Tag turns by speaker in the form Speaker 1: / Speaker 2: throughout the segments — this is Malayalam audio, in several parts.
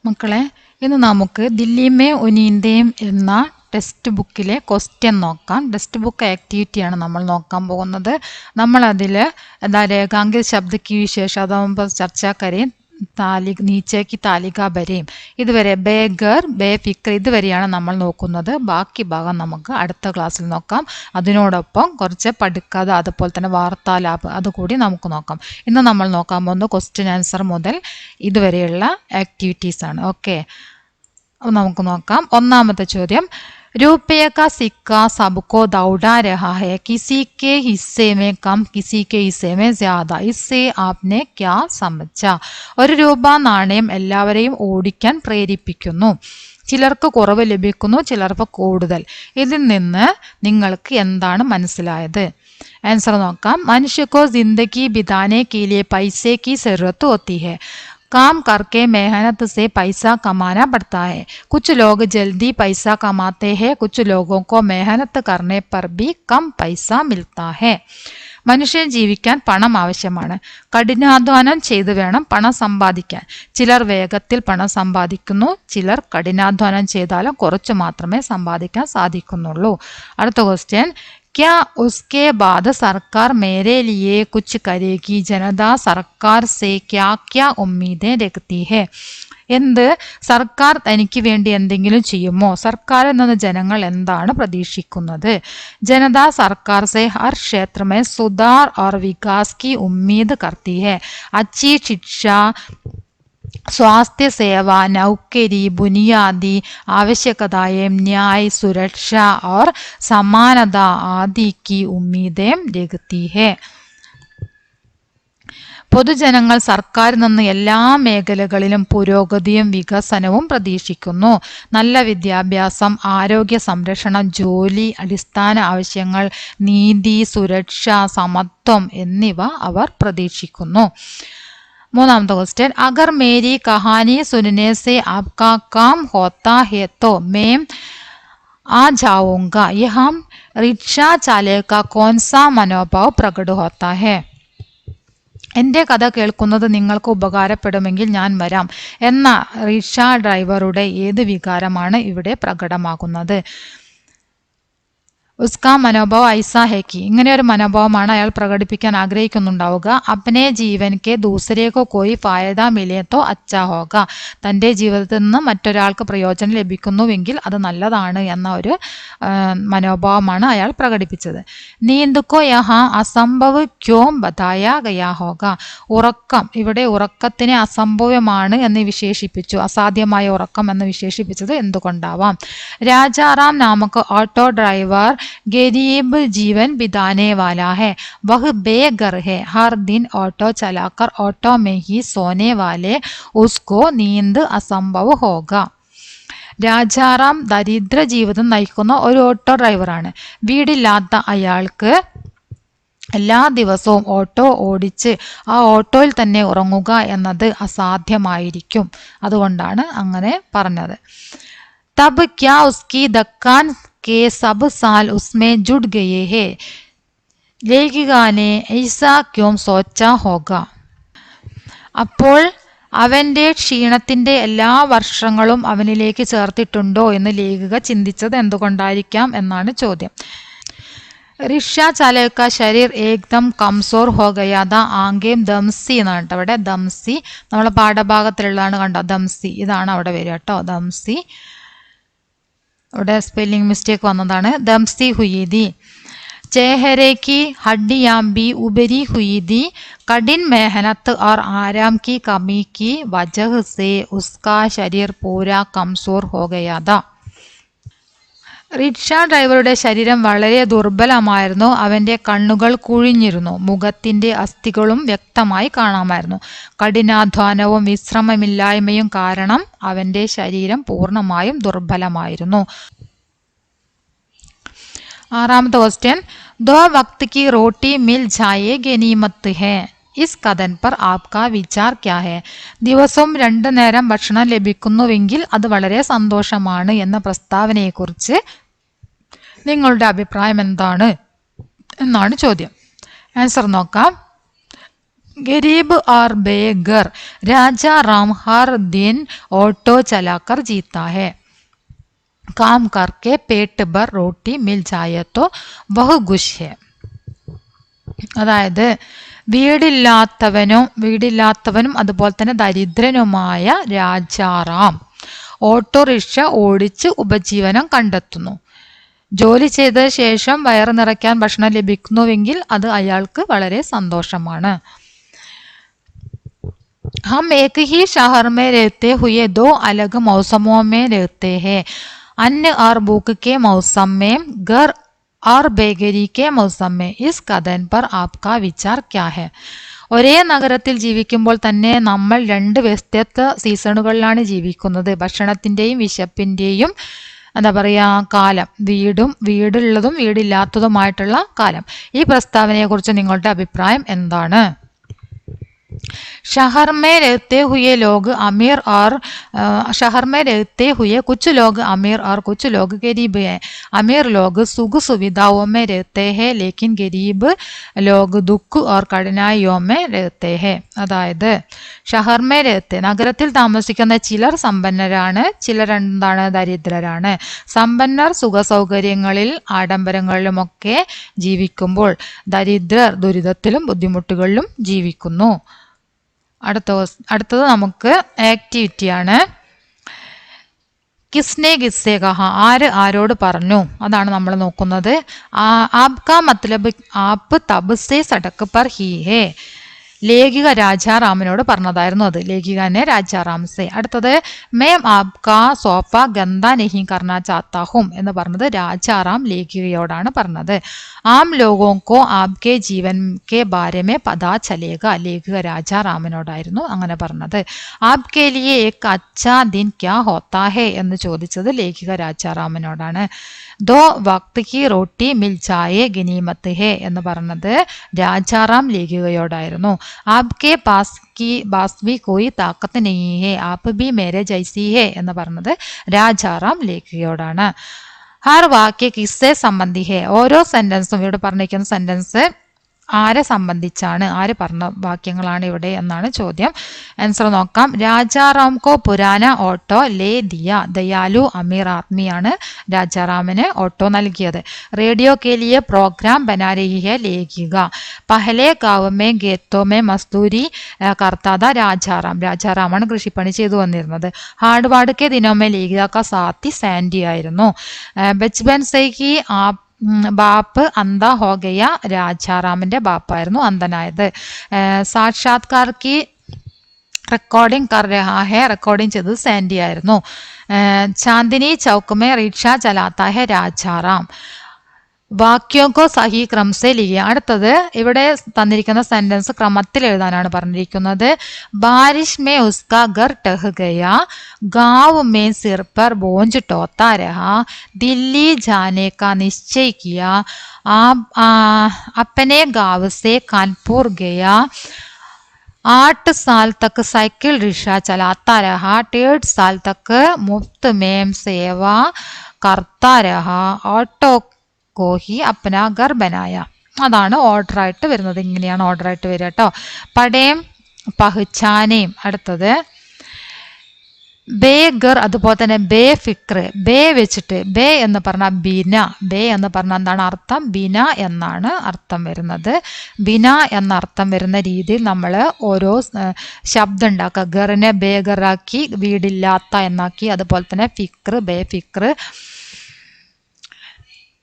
Speaker 1: മക്കളെ, ഇന്ന് നമുക്ക് ദില്ലിമേ ഉനീന്തേം എന്ന ടെക്സ്റ്റ് ബുക്കിലെ ക്വസ്റ്റ്യൻ നോക്കാം. ടെക്സ്റ്റ് ബുക്ക് ആക്ടിവിറ്റിയാണ് നമ്മൾ നോക്കാൻ പോകുന്നത്. നമ്മളതിൽ രേഖാങ്കിത് ശബ്ദ കി വിശേഷം അതാകുമ്പോൾ ചർച്ചാ കരയും നീച്ചേക്ക് താലിക ബരയും ഇതുവരെ ബേഗർ ബേഫിക്കർ ഇതുവരെയാണ് നമ്മൾ നോക്കുന്നത്. ബാക്കി ഭാഗം നമുക്ക് അടുത്ത ക്ലാസ്സിൽ നോക്കാം. അതിനോടൊപ്പം കുറച്ച് പഠിക്കാത അതുപോലെ തന്നെ വാർത്താലാപ് അതുകൂടി നമുക്ക് നോക്കാം. ഇന്ന് നമ്മൾ നോക്കാൻ പോകുന്നത് ക്വസ്റ്റ്യൻ ആൻസർ മുതൽ ഇതുവരെയുള്ള ആക്ടിവിറ്റീസ് ആണ്. ഓക്കെ, നമുക്ക് നോക്കാം. ഒന്നാമത്തെ ചോദ്യം, रुपये का सिक्का सबको दौड़ा रहा है, किसी के हिस्से में कम किसी के हिस्से में ज्यादा, इससे आपने क्या समझा? ഒരു രൂപ നാണയം എല്ലാവരെയും ഓടിക്കാൻ പ്രേരിപ്പിക്കുന്നു. ചിലർക്ക് കുറവ് ലഭിക്കുന്നു, ചിലർക്ക് കൂടുതൽ. ഇതിൽ നിന്ന് നിങ്ങൾക്ക് എന്താണ് മനസ്സിലായത്? ആൻസർ നോക്കാം. മനുഷ്യ को जिंदगी बिताने के लिए पैसे की जरूरत होती है. काम करके मेहनत से पैसा कमाना पड़ता है. कुछ लोग जल्दी पैसा कमाते हैं, कुछ लोगों को मेहनत करने पर भी कम पैसा मिलता है. മനുഷ്യൻ ജീവിക്കാൻ പണം ആവശ്യമാണ്. കഠിനാധ്വാനം ചെയ്തു വേണം പണം സമ്പാദിക്കാൻ. ചിലർ വേഗത്തിൽ പണം സമ്പാദിക്കുന്നു, ചിലർ കഠിനാധ്വാനം ചെയ്താലും കുറച്ച് മാത്രമേ സമ്പാദിക്കാൻ സാധിക്കുന്നുള്ളൂ. അടുത്ത ക്വസ്റ്റ്യൻ, क्या उसके बाद सरकार मेरे लिए कुछ करेगी? जनता सरकार से क्या क्या उम्मीदें रखती है? എന്ത് സർക്കാർ തനിക്ക് വേണ്ടി എന്തെങ്കിലും ചെയ്യുമോ? സർക്കാരിൽ നിന്ന് ജനങ്ങൾ എന്താണ് പ്രതീക്ഷിക്കുന്നത്? ജനത സർക്കാർ से हर क्षेत्र में सुधार और विकास की उम्मीद करती है. अच्छी शिक्षा, स्वास्थ्य सेवा, नौकरी, बुनियादी आवश्यकताएं, न्याय, सुरक्षा और समानता आदि की उम्मीदें रखती है. പൊതുജനങ്ങൾ സർക്കാരിൽ നിന്ന് എല്ലാ മേഖലകളിലും പുരോഗതിയും വികസനവും പ്രതീക്ഷിക്കുന്നു. നല്ല വിദ്യാഭ്യാസം, ആരോഗ്യ സംരക്ഷണം, ജോലി, അടിസ്ഥാന ആവശ്യങ്ങൾ, നീതി, സുരക്ഷ, സമത്വം എന്നിവ അവർ പ്രതീക്ഷിക്കുന്നു. മൂന്നാമത്തെ ക്വസ്റ്റ്യൻ, अगर मेरी कहानी सुनने से आपका काम होता है तो मैं आ जाऊंगा. यहाँ रिक्शा चालक का कौन सा मनोभाव प्रकट होता है? എൻ്റെ കഥ കേൾക്കുന്നത് നിങ്ങൾക്ക് ഉപകാരപ്പെടുമെങ്കിൽ ഞാൻ വരാം എന്ന റിക്ഷ ഡ്രൈവറുടെ ഏത് വികാരമാണ് ഇവിടെ പ്രകടമാകുന്നത്? ഉസ്കാ മനോഭാവ് ഐസാ ഹെ കി, ഇങ്ങനെ ഒരു മനോഭാവമാണ് അയാൾ പ്രകടിപ്പിക്കാൻ ആഗ്രഹിക്കുന്നുണ്ടാവുക. അപ്നെ ജീവൻ കെ ദൂസരേക്കോ കോയി ഫായദ മിലേ തോ അച്ഛാ ഹോഗ, തൻ്റെ ജീവിതത്തിൽ നിന്ന് മറ്റൊരാൾക്ക് പ്രയോജനം ലഭിക്കുന്നുവെങ്കിൽ അത് നല്ലതാണ് എന്ന ഒരു മനോഭാവമാണ് അയാൾ പ്രകടിപ്പിച്ചത്. നീന്തുക്കോ യഹാ അസംഭവ് ക്യോം ബതായ ഗയാ ഹോഗ, ഉറക്കം, ഇവിടെ ഉറക്കത്തിനെ അസംഭവ്യമാണ് എന്ന് വിശേഷിപ്പിച്ചു, അസാധ്യമായ ഉറക്കം എന്ന് വിശേഷിപ്പിച്ചത് എന്തുകൊണ്ടാവാം? രാജാറാം നാമക ഓട്ടോ ഡ്രൈവർ गरीब जीवन बिताने वाला है. वह बेघर है. हर दिन ऑटो चलाकर ऑटो में ही सोने वाले उसको नींद असंभव होगा. രാജാറാം ദരിദ്ര ജീവിതം നയിക്കുന്ന ഒരു ഓട്ടോ ഡ്രൈവറാണ്. വീടില്ലാത്ത അയാൾക്ക് എല്ലാ ദിവസവും ഓട്ടോ ഓടിച്ച് ആ ഓട്ടോയിൽ തന്നെ ഉറങ്ങുക എന്നത് അസാധ്യമായിരിക്കും. അതുകൊണ്ടാണ് അങ്ങനെ പറഞ്ഞത്. തബ് ക്യാ ഉസ്കി ദക്കാൻ के सब साल उसमें जुट गए हैं. लेखिका ने ऐसा क्यों सोचा होगा? അപ്പോൾ അവൻ്റെ ക്ഷീണത്തിൻ്റെ എല്ലാ വർഷങ്ങളും അവനിലേക്ക് ചേർത്തിട്ടുണ്ടോ എന്ന് ലേഖിക ചിന്തിച്ചത് എന്തുകൊണ്ടായിരിക്കാം എന്നാണ് ചോദ്യം. റിക്ഷ ചാലക ശരീർ ഏകദം കംസോർ ഹോ ഗയാ താ, ആംഗേം ദംസി എന്നാണ് കേട്ടോ. അവിടെ ദംസി നമ്മളെ പാഠഭാഗത്തിലുള്ളതാണ് കണ്ടോ, ദംസി ഇതാണ് അവിടെ വരിക കേട്ടോ, ദംസി. ഇവിടെ സ്പെല്ലിംഗ് മിസ്റ്റേക്ക് വന്നതാണ്. ദംസി ഹുയി थी. चेहरे की हड्डियां भी उभरी हुई थी. कठिन मेहनत और आराम की कमी की वजह से उसका शरीर पूरा कमजोर हो गया था. റിക്ഷ ഡ്രൈവറുടെ ശരീരം വളരെ ദുർബലമായിരുന്നു. അവൻ്റെ കണ്ണുകൾ കുഴിഞ്ഞിരുന്നു. മുഖത്തിൻ്റെ അസ്ഥികളും വ്യക്തമായി കാണാമായിരുന്നു. കഠിനാധ്വാനവും വിശ്രമമില്ലായ്മയും കാരണം അവൻ്റെ ശരീരം പൂർണ്ണമായും ദുർബലമായിരുന്നു. ആറാമത്തെ ക്വസ്റ്റ്യൻ, ദോ വക്ത് കി റോട്ടി മിൽ ജായേ ഗനീമത്ത് ഹേ. ഇസ് കഥൻ പർ ആപ്കാ വിചാർ ക്യാ ഹേ? ദിവസവും 2 നേരം ഭക്ഷണം ലഭിക്കുന്നുവെങ്കിൽ അത് വളരെ സന്തോഷമാണ് എന്ന പ്രസ്താവനയെക്കുറിച്ച് നിങ്ങളുടെ അഭിപ്രായം എന്താണ് എന്നാണ് ചോദ്യം. ആൻസർ നോക്കാം. गरीब और बेघर राजा राम हर दिन ऑटो चलाकर जीता है. काम करके पेट भर रोटी मिल जाए तो वह खुश है. അതായത് വീടില്ലാത്തവനും അതുപോലെ തന്നെ ദരിദ്രനുമായ രാജാറാം ഓട്ടോറിക്ഷ ഓടിച്ച് ഉപജീവനം കണ്ടെത്തുന്നു. ജോലി ചെയ്ത ശേഷം വയറ് നിറയ്ക്കാൻ ഭക്ഷണം ലഭിക്കുന്നുവെങ്കിൽ അത് അയാൾക്ക് വളരെ സന്തോഷമാണ്. हम एक ही शहर में रहते हुए दो अलग मौसमों में रहते हैं. अन्न और भूख के मौसम में, घर और बेघरी के मौसम में. इस कथन पर आपका विचार क्या है? ഒരേ നഗരത്തിൽ ജീവിക്കുമ്പോൾ തന്നെ നമ്മൾ രണ്ട് വ്യത്യസ്ത സീസണുകളിലാണ് ജീവിക്കുന്നത്. ഭക്ഷണത്തിൻ്റെയും വിശപ്പിൻ്റെയും എന്താ പറയുക കാലം, വീടുള്ളതും വീടില്ലാത്തതുമായിട്ടുള്ള കാലം. ഈ പ്രസ്താവനയെക്കുറിച്ച് നിങ്ങളുടെ അഭിപ്രായം എന്താണ്? शहर में रहते हुए कुछ लोग अमीर और कुछ लोग गरीब हैं. अमीर लोग सुख सुविधाओं में रहते हैं लेकिन गरीब लोग दुख और कठिनाइयों में रहते हैं. അതായത് ഷഹർ മേ രഹത്തെ നഗരത്തിൽ താമസിക്കുന്ന ചിലർ സമ്പന്നരാണ്, ചിലർ എന്താണ് ദരിദ്രരാണ്. സമ്പന്നർ സുഖസൗകര്യങ്ങളിൽ ആഡംബരങ്ങളിലുമൊക്കെ ജീവിക്കുമ്പോൾ ദരിദ്രർ ദുരിതത്തിലും ബുദ്ധിമുട്ടുകളിലും ജീവിക്കുന്നു. അടുത്തത് നമുക്ക് ആക്ടിവിറ്റിയാണ്. കിസ്നെ കിസ്സെ കഹ, ആര് ആരോട് പറഞ്ഞു, അതാണ് നമ്മൾ നോക്കുന്നത്. ആപ്കാ മത്ലബ് ആപ്പ് തബ് സെ സടക്ക് പർ ഹി ഹേ. ലേഖിക രാജാറാമിനോട് പറഞ്ഞതായിരുന്നു അത്. ലേഖികനെ രാജാറാം സെ. അടുത്തത് മേം ആപ്കാ സോഫ ഗന്ദ നെഹി കർണ ചാത്താ ഹും എന്ന് പറഞ്ഞത് രാജാറാം ലേഖികയോടാണ് പറഞ്ഞത്. ആം ലോഗോ കോ ആപ്കെ ജീവൻ കെ ബാരെ മേ പതാ ചലേഗ. ലേഖിക രാജാറാമിനോടായിരുന്നു അങ്ങനെ പറഞ്ഞത്. ആപ്കെ ലിയെ ഏക് അച്ഛാ ദിൻ ക്യാ ഹോത്താ ഹേ എന്ന് ചോദിച്ചത് ലേഖിക രാജാറാമിനോടാണ്. ദോ വക്ത് കി റോട്ടി മിൽ ജായേ ഗനീമത്ത് ഹേ എന്ന് പറഞ്ഞത് രാജാറാം ലേഖികയോടായിരുന്നു. ആപ്കെ പാസ് ഭി കോയി താക്കത്ത് നഹീ ഹേ ആപ് ഭി മേരെ ജൈസി ഹേ എന്ന് പറഞ്ഞത് രാജാറാം ലേഖികയോടാണ്. ഹർ വാക്യ കിസ്സെ സംബന്ധി ഹേ. ഓരോ സെന്റൻസും ഇവിടെ പറഞ്ഞിരിക്കുന്ന സെന്റൻസ് ആരെ സംബന്ധിച്ചാണ്, ആര് പറഞ്ഞ വാക്യങ്ങളാണ് ഇവിടെ എന്നാണ് ചോദ്യം. ആൻസർ നോക്കാം. രാജാറാം കോ പുരാന ഓട്ടോ ലേ ദിയ. ദയാലു അമീർ ആദ്മിയാണ് രാജാറാമിന് ഓട്ടോ നൽകിയത്. റേഡിയോ കെ ലിയെ പ്രോഗ്രാം ബനാ രഹി ഹെ ലേഖിക. പഹലെ ഗാവ് മേ ഗേത്തോ മേ മസ്ദൂരി കർത്താത രാജാറാം. രാജാറാമാണ് കൃഷിപ്പണി ചെയ്തു വന്നിരുന്നത്. ഹാർഡ്വാർഡ് കെ ദിനോ മേ ലേഖിക കാ സാത്തി സാൻഡി ആയിരുന്നു. ബച്പൻ സെ ഹി ബാപ്പ് അന്ത ഹോ ഗയ. രാജാറാമിന്റെ ബാപ്പായിരുന്നു അന്ധനായത്. സാക്ഷാത്കാർ കി റെക്കോർഡിംഗ് കർ രഹാ ഹെ. റെക്കോർഡിംഗ് ചെയ്തത് സാൻഡി ആയിരുന്നു. ചാന്ദിനി ചൗക്ക് മേ റിക്ഷ ചലാത്ത ഹെ രാജാറാം. വാക്യോക്കോ സഹി ക്രംസെ ലിയ. അടുത്തത് ഇവിടെ തന്നിരിക്കുന്ന സെന്റൻസ് ക്രമത്തിൽ എഴുതാനാണ് പറഞ്ഞിരിക്കുന്നത്. ബാരിഷ് മേ ഉസ്കാ ഘർ ടഹ് ഗയാ. ഗാവ് മേ സിർ പർ ബോഞ്ച് ടോത്താ രഹാ. ദില്ലി ജാനെ കാ നിശ്ചയ കിയാ. अपने गाँव से कानपुर गया. 8 साल तक साइकिल रिक्शा चलाता रहा. 1.5 साल तक मुफ्त में सेवा करता रहा. ऑटो को ही अपना घर बनाया. അതാണ് ഓർഡറായിട്ട് വരുന്നത്. ഇങ്ങനെയാണ് ഓർഡറായിട്ട് വരിക കേട്ടോ. പടേം പഹ്ചാനേം. അടുത്തത് ബേ ഗർ, അതുപോലെ തന്നെ ബേ ഫിക്ർ. ബേ വെച്ചിട്ട് ബേ എന്ന് പറഞ്ഞാൽ ബിന. ബേ എന്ന് പറഞ്ഞാൽ എന്താണ് അർത്ഥം? ബിന എന്നാണ് അർത്ഥം വരുന്നത്. ബിന എന്ന അർത്ഥം വരുന്ന രീതിയിൽ നമ്മൾ ഓരോ ശബ്ദം ഉണ്ടാക്കുക. ഗറിനെ ബേ ഗറാക്കി, വീടില്ലാത്ത എന്നാക്കി. അതുപോലെ തന്നെ ഫിക്ർ, ബേ ഫിക്ർ.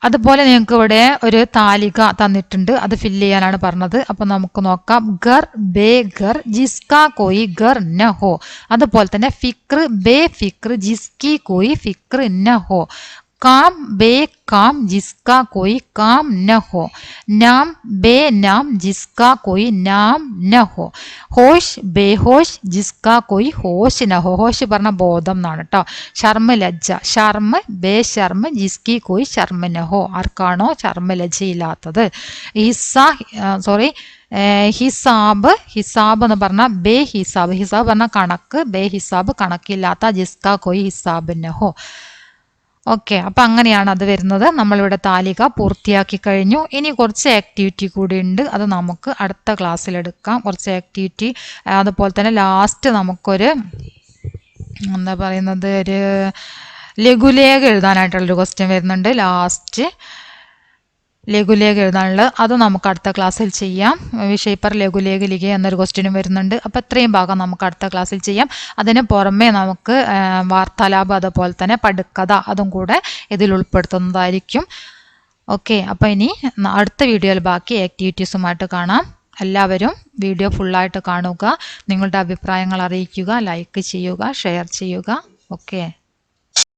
Speaker 1: അതുപോലെ നിങ്ങൾക്ക് ഇവിടെ ഒരു താലിക തന്നിട്ടുണ്ട്, അത് ഫില്ല് ചെയ്യാനാണ് പറഞ്ഞത്. അപ്പൊ നമുക്ക് നോക്കാം. ഗർ ബേ ഗർ ജിസ്കാ കോയി ഗർ ന ഹോ. അതുപോലെ തന്നെ ഫിക്ർ ബേ ഫിക്ർ ജിസ്കി കോയി ഫിക്ർ ന ഹോ. काम बे काम जिसका कोई काम न हो. नाम बे नाम जिसका कोई नाम न हो. होश बेहोश जिसका कोई होश न हो. होश പറഞ്ഞ ബോധം എന്നാണ് കേട്ടോ. ശർമ്മ ലജ്ജ. ശർമ്മ ബേശർമ്മ ജിസ്കി കോയി ശർമ്മ ന ഹോ. ആർക്കാണോ ശർമ്മ ലജ്ജയില്ലാത്തത്. ഹിസാബ്. ഹിസാബ് എന്ന് പറഞ്ഞാൽ ബേ ഹിസാബ്. ഹിസാബ് പറഞ്ഞാൽ കണക്ക്. ബേ ഹിസാബ് കണക്കില്ലാത്ത. ജിസ്കാ കോയി ഹിസാബ് ന ഹോ. ഓക്കെ, അപ്പം അങ്ങനെയാണ് അത് വരുന്നത്. നമ്മളിവിടെ താലിക പൂർത്തിയാക്കി കഴിഞ്ഞു. ഇനി കുറച്ച് ആക്ടിവിറ്റി കൂടി ഉണ്ട്, അത് നമുക്ക് അടുത്ത ക്ലാസ്സിലെടുക്കാം. കുറച്ച് ആക്ടിവിറ്റി, അതുപോലെ തന്നെ ലാസ്റ്റ് നമുക്കൊരു എന്താ പറയുന്നത്, ഒരു ലഘുലേഖ എഴുതാനായിട്ടുള്ളൊരു ക്വസ്റ്റ്യൻ വരുന്നുണ്ട്. ലാസ്റ്റ് ലഘുലേഖ എഴുതാനുള്ളത് അത് നമുക്ക് അടുത്ത ക്ലാസ്സിൽ ചെയ്യാം. വിഷയപ്പർ ലഘുലേഖ ലിഖ എന്നൊരു ക്വസ്റ്റ്യനും വരുന്നുണ്ട്. അപ്പോൾ ഇത്രയും ഭാഗം നമുക്ക് അടുത്ത ക്ലാസ്സിൽ ചെയ്യാം. അതിന് പുറമെ നമുക്ക് വാർത്താലാപം അതുപോലെ തന്നെ പടുക്കഥ അതും കൂടെ ഇതിൽ ഉൾപ്പെടുത്തുന്നതായിരിക്കും. ഓക്കെ, അപ്പോൾ ഇനി അടുത്ത വീഡിയോയിൽ ബാക്കി ആക്ടിവിറ്റീസുമായിട്ട് കാണാം. എല്ലാവരും വീഡിയോ ഫുള്ളായിട്ട് കാണുക, നിങ്ങളുടെ അഭിപ്രായങ്ങൾ അറിയിക്കുക, ലൈക്ക് ചെയ്യുക, ഷെയർ ചെയ്യുക. ഓക്കെ.